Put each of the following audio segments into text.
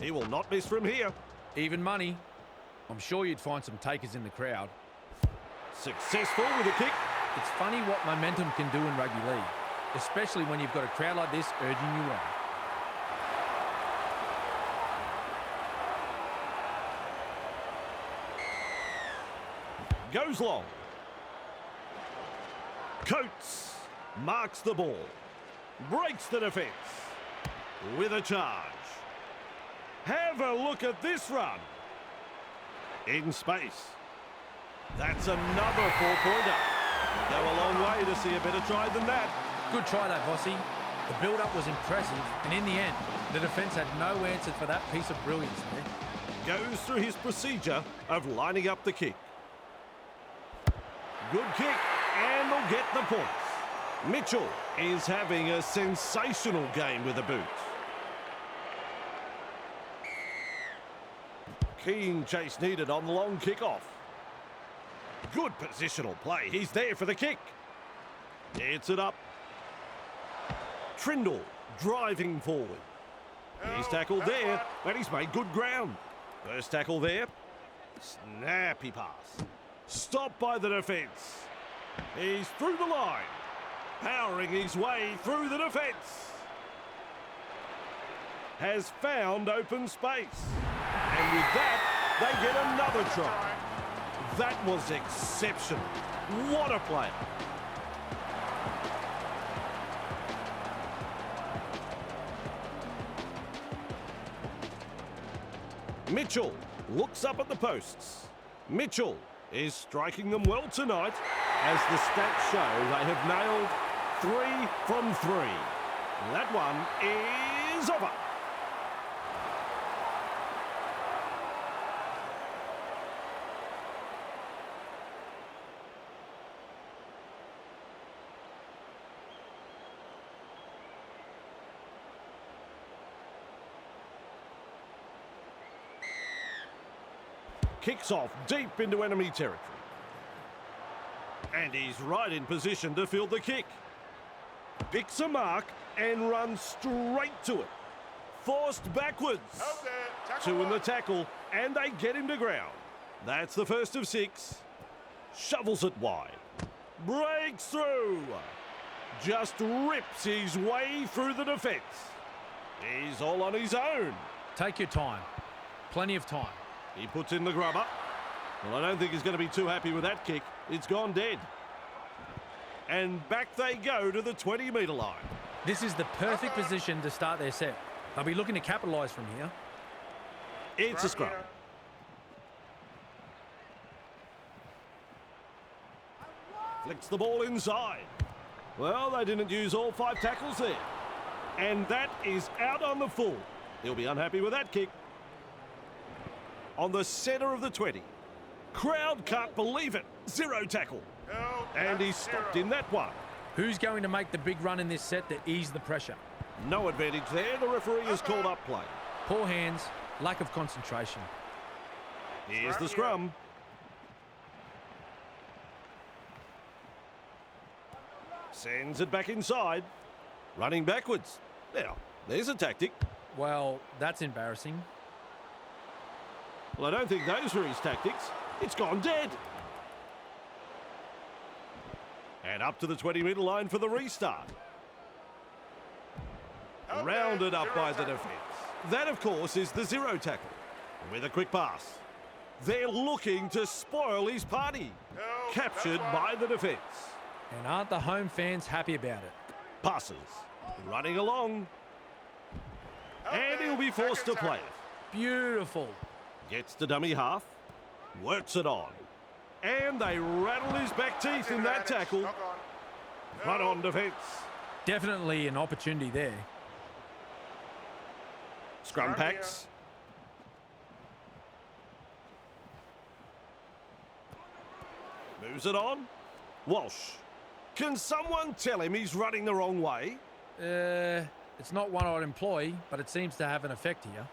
He will not miss from here. Even money. I'm sure you'd find some takers in the crowd. Successful with a kick. It's funny what momentum can do in rugby league, especially when you've got a crowd like this urging you on. Goes long. Coates marks the ball. Breaks the defence. With a charge. Have a look at this run. In space. That's another 4-pointer. Go a long way to see a better try than that. Good try that, Vossi. The build-up was impressive, and in the end, the defence had no answer for that piece of brilliance there. Goes through his procedure of lining up the kick. Good kick, and they'll get the points. Mitchell is having a sensational game with the boot. Keen chase needed on the long kick-off. Good positional play. He's there for the kick. Gets it up. Trindle driving forward. He's tackled there, and he's made good ground. First tackle there. Snappy pass. Stopped by the defence. He's through the line. Powering his way through the defence. Has found open space. And with that, they get another try. That was exceptional. What a play. Mitchell looks up at the posts. Mitchell is striking them well tonight. As the stats show, they have nailed 3 from 3. That one is over. Kicks off deep into enemy territory. And he's right in position to field the kick. Picks a mark and runs straight to it. Forced backwards. Two in the tackle, and they get him to ground. That's the first of 6. Shovels it wide. Breaks through. Just rips his way through the defence. He's all on his own. Take your time. Plenty of time. He puts in the grubber. Well, I don't think he's going to be too happy with that kick. It's gone dead. And back they go to the 20-metre line. This is the perfect position to start their set. They'll be looking to capitalise from here. It's a scrum. Flicks the ball inside. Well, they didn't use all 5 tackles there. And that is out on the full. He'll be unhappy with that kick. On the centre of the 20. Crowd can't believe it. 0 tackle. And he's stopped in that one. Who's going to make the big run in this set to ease the pressure? No advantage there. The referee has called up play. Poor hands, lack of concentration. Here's the scrum. Sends it back inside. Running backwards. Now, there's a tactic. Well, that's embarrassing. Well, I don't think those were his tactics. It's gone dead. And up to the 20-metre line for the restart. Rounded up by the defence. That, of course, is the 0 tackle. With a quick pass. They're looking to spoil his party. Captured by the defence. And aren't the home fans happy about it? Passes. Running along. And he'll be forced to play it. Beautiful. Gets the dummy half. Works it on. And they rattle his back teeth in that tackle. Front on defence. Definitely an opportunity there. Scrum packs. Moves it on. Walsh. Can someone tell him he's running the wrong way? It's not one I'd employ, but it seems to have an effect here.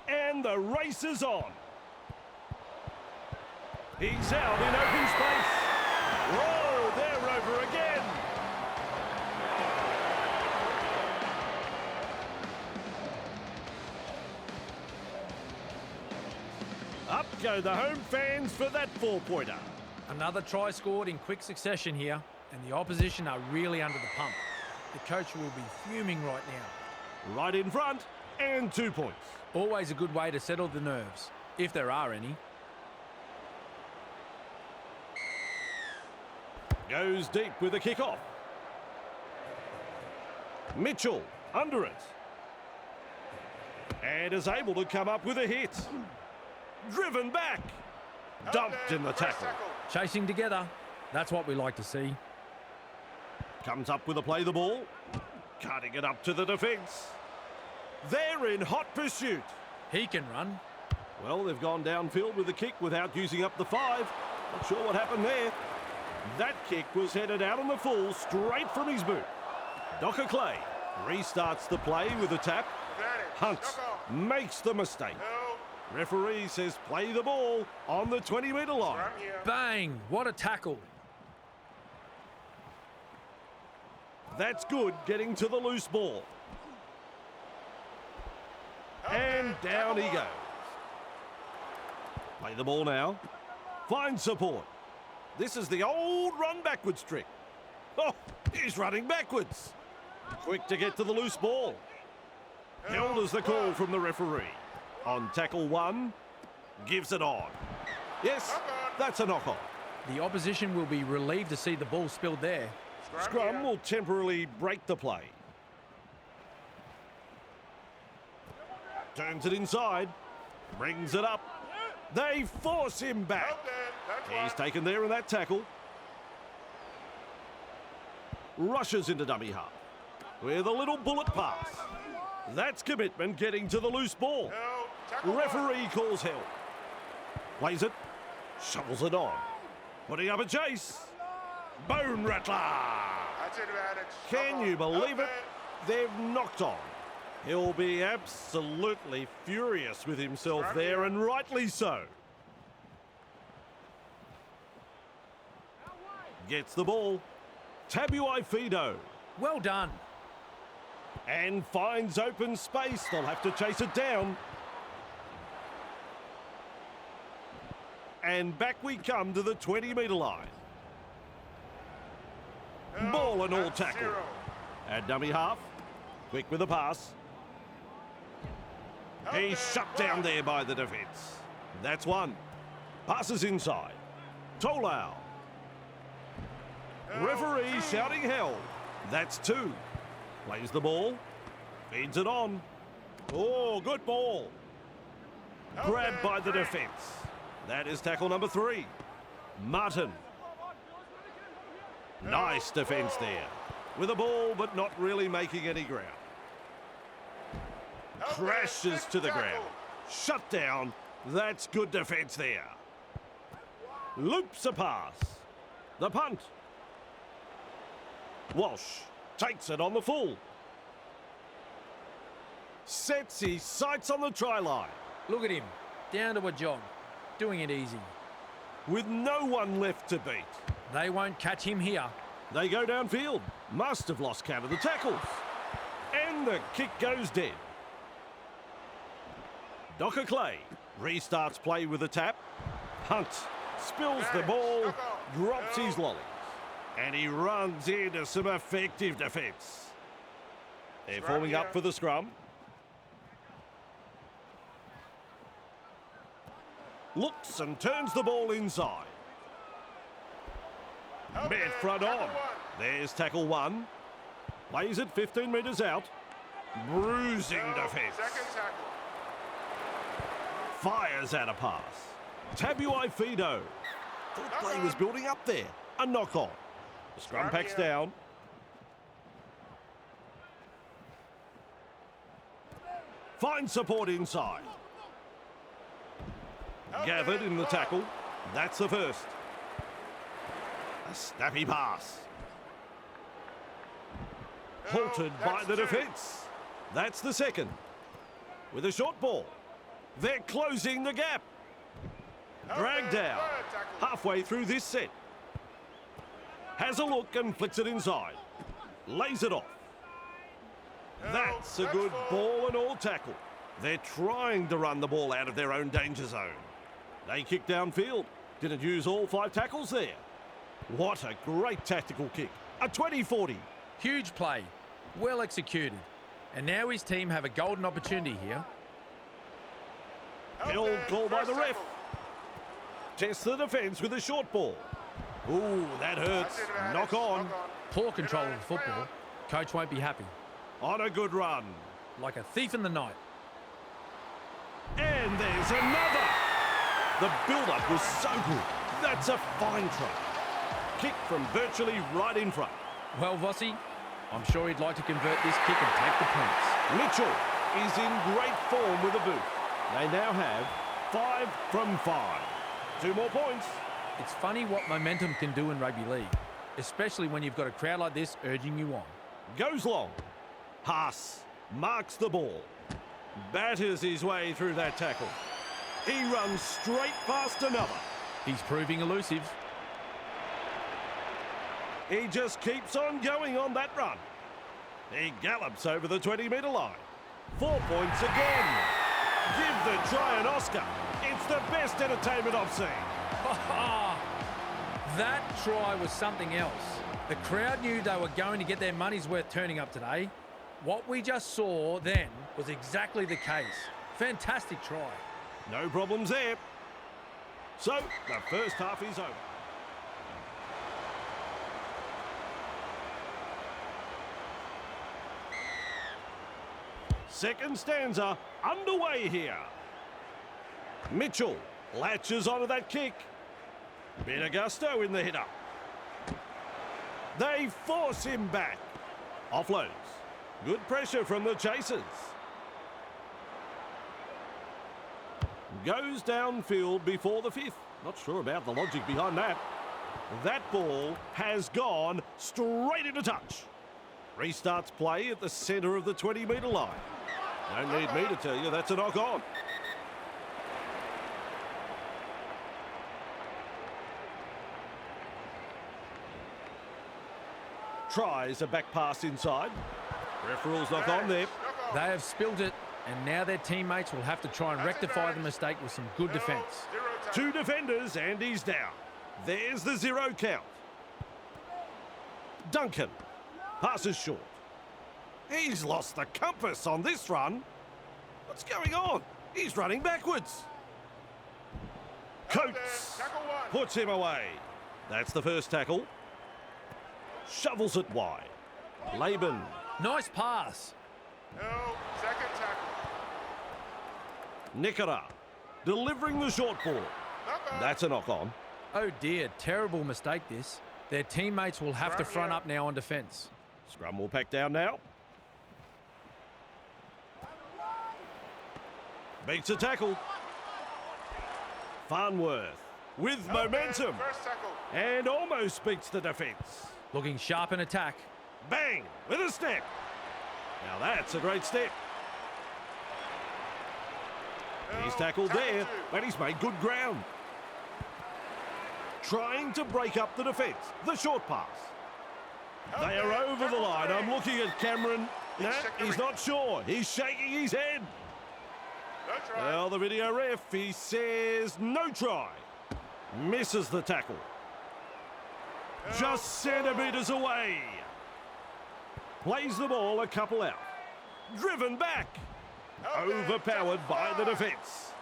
And the race is on. He's out in open space. Whoa, they're over again. go the home fans for that 4-pointer. Another try scored in quick succession here, and the opposition are really under the pump. The coach will be fuming right now. Right in front, and 2 points. Always a good way to settle the nerves, if there are any. Goes deep with a kick-off. Mitchell under it. And is able to come up with a hit. Driven back. Dumped in the tackle. Chasing together. That's what we like to see. Comes up with a play the ball. Cutting it up to the defence. They're in hot pursuit. He can run. Well, they've gone downfield with the kick without using up the 5. Not sure what happened there. That kick was headed out on the full, straight from his boot. Docker Clay restarts the play with a tap. Hunt makes the mistake. Referee says play the ball on the 20-metre line. Bang! What a tackle. That's good, getting to the loose ball. And down he goes. Play the ball now. Finds support. This is the old run backwards trick. Oh, he's running backwards. Quick to get to the loose ball. Held as the call from the referee. On tackle 1, gives it on. Yes, that's a knock-on. The opposition will be relieved to see the ball spilled there. Scrum will temporarily break the play. Turns it inside. Brings it up. They force him back. He's taken there in that tackle. Rushes into dummy half with a little bullet pass. That's commitment getting to the loose ball. Referee calls help. Plays it. Shovels it on. Putting up a chase. Bone rattler. That's advantage. Can you believe it? They've knocked on. He'll be absolutely furious with himself there, and rightly so. Gets the ball. Tabuai Fido. Well done. And finds open space. They'll have to chase it down. And back we come to the 20-metre line. Ball and all tackle. At dummy half. Quick with a pass. He's shut down there by the defence. That's 1. Passes inside. Tolau. Referee shouting hell. That's 2. Plays the ball. Feeds it on. Oh, good ball. Grabbed by the defence. That is tackle number 3. Martin. Nice defence there. With a ball, but not really making any ground. Crashes to the ground. Shut down. That's good defence there. Loops a pass. The punt. Walsh takes it on the full. Sets his sights on the try line. Look at him. Down to a jog. Doing it easy. With no one left to beat. They won't catch him here. They go downfield. Must have lost count of the tackles. And the kick goes dead. Docker Clay restarts play with a tap. Hunt spills the ball, drops his lollies. And he runs into some effective defence. They're forming up for the scrum. Looks and turns the ball inside. Met front on. There's tackle 1. Plays it 15 metres out. Bruising defence. Fires out a pass. Tabuai Fido. Thought play was building up there. A knock on. The scrum packs down. Finds support inside. Gathered in the tackle. That's the first. A snappy pass. Halted by the defence. That's the second. With a short ball. They're closing the gap. Dragged down. Halfway through this set. Has a look and flicks it inside. Lays it off. That's a good ball and all tackle. They're trying to run the ball out of their own danger zone. They kick downfield. Didn't use all 5 tackles there. What a great tactical kick. A 20-40. Huge play. Well executed. And now his team have a golden opportunity here. Held call by the ref. Test the defence with a short ball. Ooh, that hurts. Knock on. Poor control of the football. Coach won't be happy. On a good run. Like a thief in the night. And there's another. The build-up was so good. That's a fine try. Kick from virtually right in front. Well, Vossi, I'm sure he'd like to convert this kick and take the points. Mitchell is in great form with a boot. They now have 5 from 5. 2 more points. It's funny what momentum can do in rugby league, especially when you've got a crowd like this urging you on. Goes long. Haas marks the ball. Batters his way through that tackle. He runs straight past another. He's proving elusive. He just keeps on going on that run. He gallops over the 20-metre line. 4 points again. Give the try an Oscar. It's the best entertainment I've seen. That try was something else. The crowd knew they were going to get their money's worth turning up today. What we just saw then was exactly the case. Fantastic try. No problems there. So, the first half is over. Second stanza underway here. Mitchell latches onto that kick. Bit of gusto in the hit-up. They force him back. Offloads. Good pressure from the chasers. Goes downfield before the 5th. Not sure about the logic behind that. That ball has gone straight into touch. Restarts play at the centre of the 20-metre line. Don't need me to tell you that's a knock on. Tries a back pass inside. Ref rules knock on there. They have spilled it, and now their teammates will have to try and rectify the mistake with some good defence. 2 defenders and he's down. There's the 0 count. Duncan passes short. He's lost the compass on this run. What's going on? He's running backwards. Coates puts him away. That's the first tackle. Shovels it wide. Laban. Nice pass. No, second tackle. Nikora delivering the short ball. That's a knock on. Oh dear, terrible mistake this. Their teammates will have to front up now on defence. Scrum will pack down now. Beats a tackle. Farnworth with momentum. First tackle. And almost beats the defence. Looking sharp in attack. Bang! With a step. Now that's a great step. He's tackled there, but he's made good ground. Trying to break up the defence. The short pass. They are over the line. I'm looking at Cameron. No, he's not sure. He's shaking his head. No try. Well, the video ref, he says no try. Misses the tackle. Just centimetres away. Plays the ball a couple out. Driven back. Overpowered by the defence.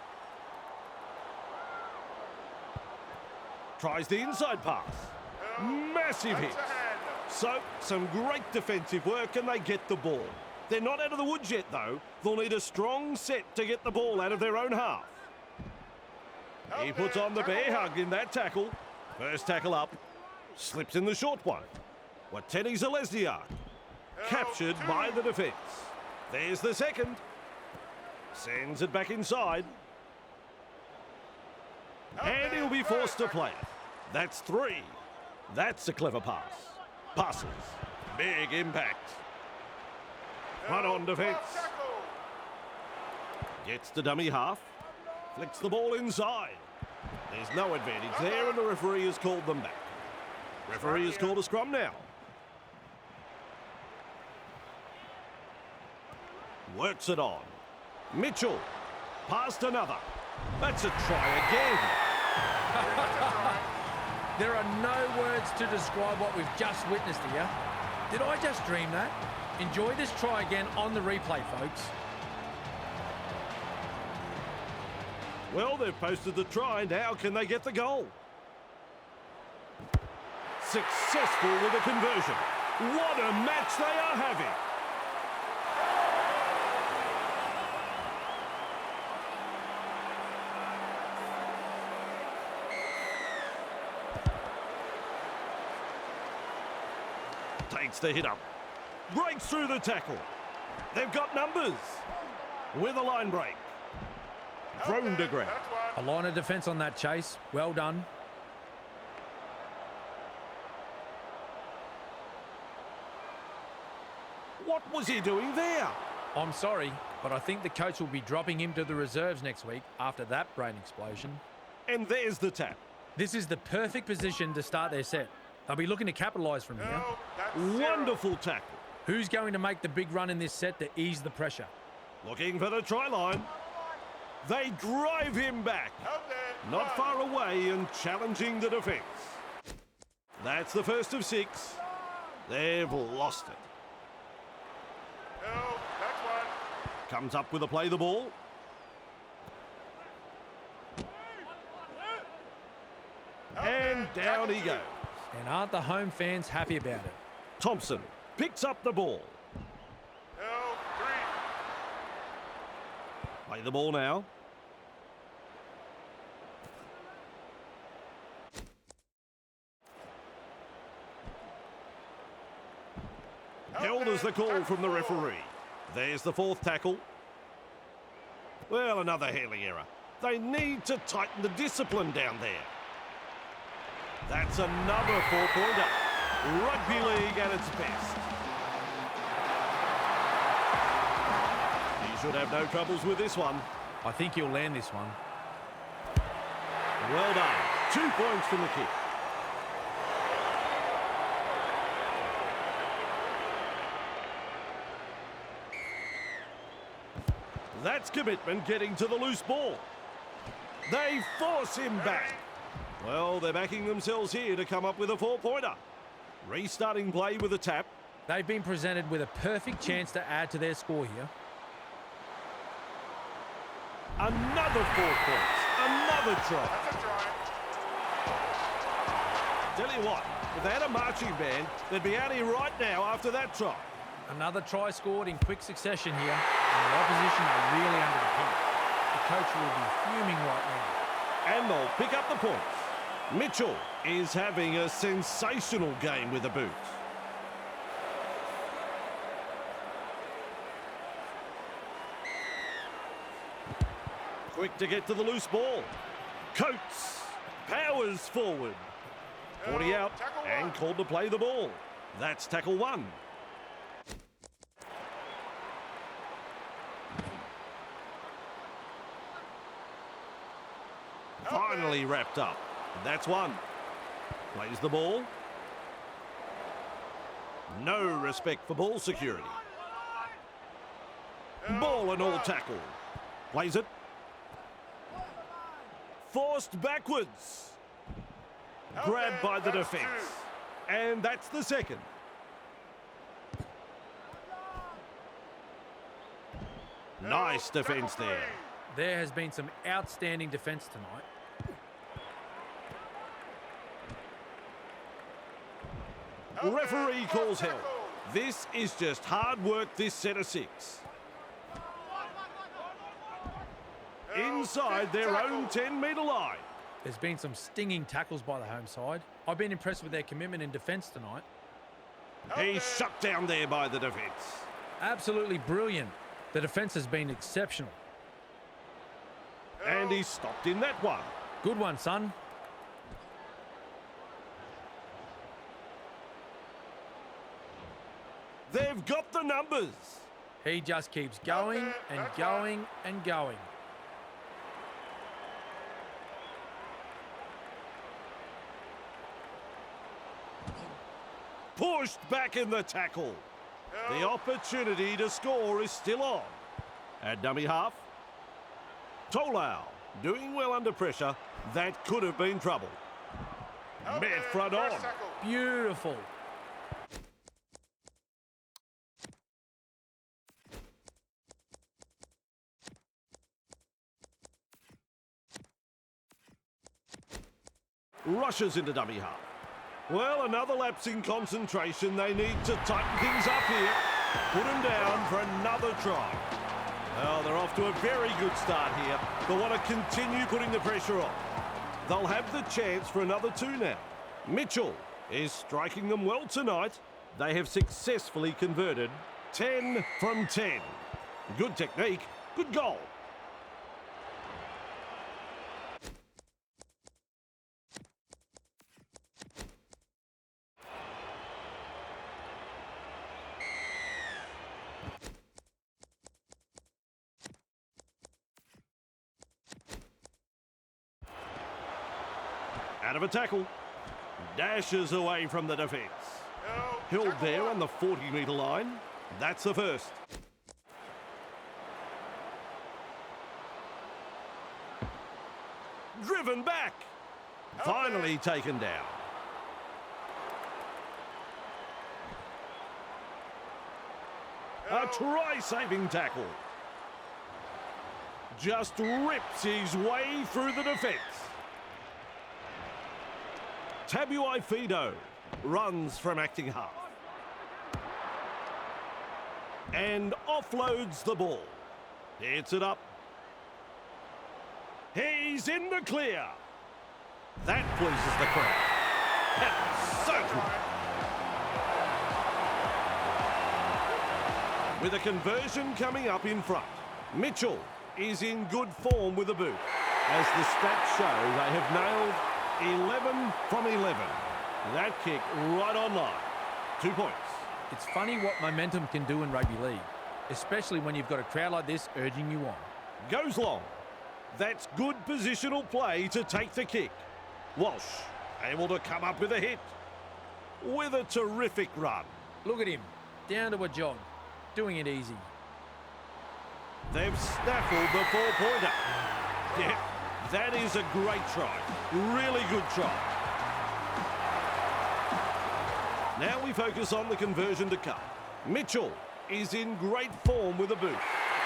Tries the inside pass. Massive hit. So, some great defensive work and they get the ball. They're not out of the woods yet, though. They'll need a strong set to get the ball out of their own half. He puts on the bear hug in that tackle. First tackle up. Slips in the short one. Wateni Zalesniak. Captured by the defence. There's the second. Sends it back inside. And he'll be forced to play it. That's 3. That's a clever pass. Passes. Big impact. Run on defence. Gets to dummy half. Flicks the ball inside. There's no advantage there and the referee has called them back. Referee has called a scrum now. Works it on. Mitchell. Past another. That's a try again. There are no words to describe what we've just witnessed here. Did I just dream that? Enjoy this try again on the replay, folks. Well, they've posted the try. Now can they get the goal? Successful with a conversion. What a match they are having. Takes the hit up. Breaks through the tackle. They've got numbers. With a line break. Thrown to ground. A line of defence on that chase. Well done. What was he doing there? I'm sorry, but I think the coach will be dropping him to the reserves next week after that brain explosion. And there's the tap. This is the perfect position to start their set. They'll be looking to capitalise from here. Wonderful tackle. Who's going to make the big run in this set to ease the pressure? Looking for the try line. They drive him back. Not far away and challenging the defence. That's the first of 6. They've lost it. Comes up with a play the ball. And down he goes. And aren't the home fans happy about it? Thompson picks up the ball. Play the ball now. Held as the call from the referee. There's the 4th tackle. Well, another Haley error. They need to tighten the discipline down there. That's another 4-pointer. Rugby League at its best. He should have no troubles with this one. I think he'll land this one. Well done. 2 points from the kick. That's commitment getting to the loose ball. They force him back. Well, they're backing themselves here to come up with a 4-pointer. Restarting play with a tap. They've been presented with a perfect chance to add to their score here. Another 4 points. Another try. Tell you what, if they had a marching band, they'd be out here right now after that try. Another try scored in quick succession here, and the opposition are really under the pump. The coach will be fuming right now. And they'll pick up the points. Mitchell is having a sensational game with the boot. Quick to get to the loose ball. Coates powers forward. 40 out and called to play the ball. That's tackle 1. Finally wrapped up. That's 1. Plays the ball. No respect for ball security. Ball and all tackle. Plays it. Forced backwards. Grabbed by the defence. And that's the 2nd. Nice defence there. There has been some outstanding defence tonight. Referee calls held. This is just hard work, this set of 6. Inside their own 10-metre line. There's been some stinging tackles by the home side. I've been impressed with their commitment in defence tonight. He's shut down there by the defence. Absolutely brilliant. The defence has been exceptional. And he's stopped in that one. Good one, son. They've got the numbers. He just keeps going and going and going. Pushed back in the tackle. The opportunity to score is still on. At dummy half. Tolau Doing well under pressure. That could have been trouble. Out Met there, front on. first tackle. Beautiful. Rushes into dummy half. Well, another lapse in concentration. They need to tighten things up here. Put them down for another try. Well, they're off to a very good start here. They want to continue putting the pressure on. They'll have the chance for another 2 now. Mitchell is striking them well tonight. They have successfully converted 10 from 10. Good technique, good goal. Out of a tackle. Dashes away from the defence. No, Held tackle there one. on the 40-metre line. That's the first. Driven back. Finally taken down. A try-saving tackle. Just rips his way through the defence. Tabuai Fido runs from acting half. And offloads the ball. Hits it up. He's in the clear. That pleases the crowd. That's so good. With a conversion coming up in front. Mitchell is in good form with the boot. As the stats show, they have nailed 11 from 11. That kick right on line. 2 points. It's funny what momentum can do in rugby league, especially when you've got a crowd like this urging you on. Goes long. That's good positional play to take the kick. Walsh able to come up with a hit. With a terrific run. Look at him, down to a jog, doing it easy. They've snaffled the 4-pointer. Yeah, that is a great try. Really good try. Now we focus on the conversion to come. Mitchell is in great form with a boot.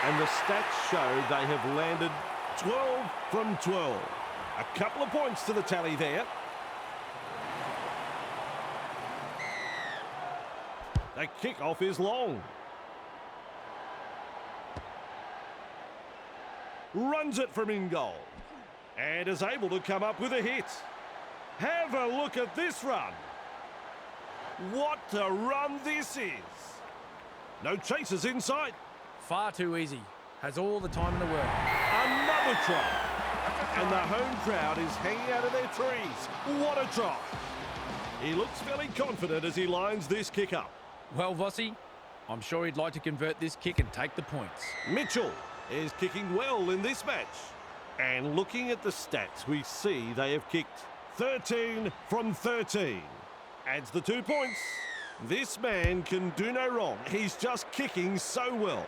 And the stats show they have landed 12 from 12. A couple of points to the tally there. The kickoff is long. Runs it from in goal. And is able to come up with a hit. Have a look at this run. What a run this is. No chasers in sight. Far too easy. Has all the time in the world. Another try. And the home crowd is hanging out of their trees. What a try. He looks fairly confident as he lines this kick up. Well, Vossi, I'm sure he'd like to convert this kick and take the points. Mitchell is kicking well in this match. And looking at the stats, we see they have kicked 13 from 13. Adds the 2 points. This man can do no wrong. He's just kicking so well.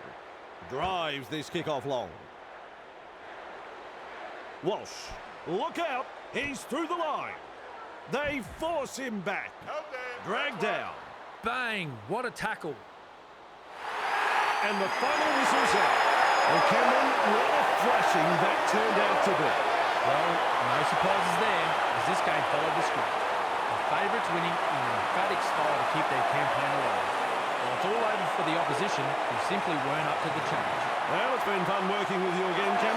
Drives this kick off long. Walsh, look out. He's through the line. They force him back. Out there. Dragged down. Bang! What a tackle. And the final whistle's out. And Cameron, what a thrashing that turned out to be. Well, no surprises there, as this game followed the script. The favourites winning in an emphatic style to keep their campaign alive. While it's all over for the opposition, who simply weren't up to the challenge. Well, it's been fun working with you again, Cameron.